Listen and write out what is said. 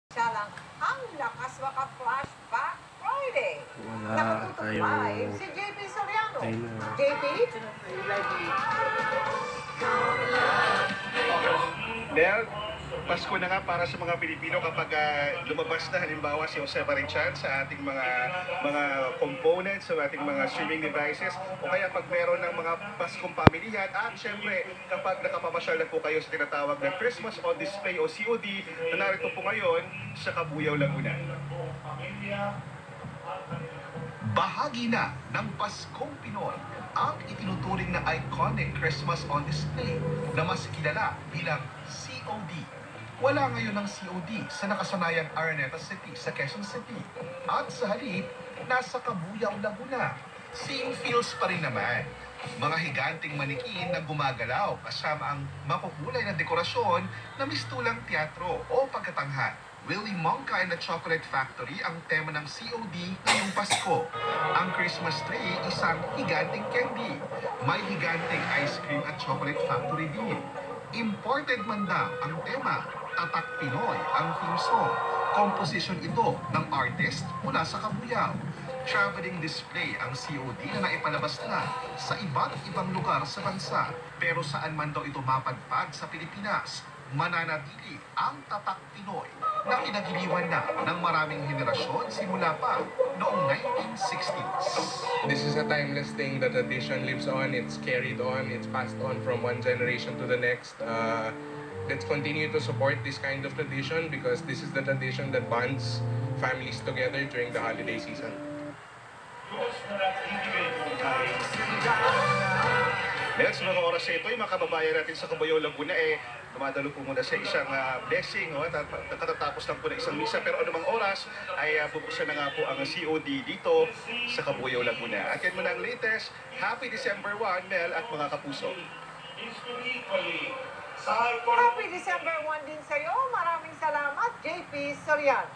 Siya lang, ang lakas maka-flashback Friday. Wala Nakatutok tayong... live si JP Soriano. Ayun na. JP? Well, Pasko na nga para sa mga Pilipino kapag lumabas na halimbawa si Jose Marichan sa ating mga components, sa ating mga streaming devices, o kaya pag meron ng mga Paskong pamilihan, at syempre kapag nakapamasyal na po kayo sa tinatawag na Christmas on Display o COD na narito po ngayon sa Cabuyao, Laguna. Bahagi na ng Paskong Pinoy ang itinuturing na iconic Christmas on Display na mas kilala bilang COD. Wala ngayon ng COD sa nakasanayang Araneta City sa Quezon City. At sa halip, nasa Cabuyao, Laguna. Same feels pa rin naman. Mga higanting manikin na gumagalaw kasama ang makukulay na dekorasyon na mistulang teatro o pagkatanghal. Willy Wonka and the Chocolate Factory ang tema ng COD ngayong Pasko. Ang Christmas tree, isang higanting candy. May higanting ice cream at chocolate factory din. Imported man daw ang tema, Tatak Pinoy ang theme song. Composition ito ng artist mula sa Cabuyao. Traveling display ang COD na naipalabas na sa iba't ibang lugar sa bansa. Pero saan man daw ito mapadpad sa Pilipinas, mananatili ang Tatak Pinoy na kinagiliwan na ng maraming henerasyon simula pa noong 1960s. This is a timeless thing. The tradition lives on, it's carried on, it's passed on from one generation to the next. Let's continue to support this kind of tradition because this is the tradition that bonds families together during the holiday season. Dahil sa mga oras na ito, yung mga kababayan natin sa Cabuyao, Laguna, dumadalo po muna sa isang blessing, at nakatatapos lang po na isang misa. Pero anumang oras ay bubuksan na nga po ang COD dito sa Cabuyao, Laguna. At yan muna ang latest. Happy December 1, Mel at mga kapuso. Happy December 1 din sa'yo. Maraming salamat, JP Soriano.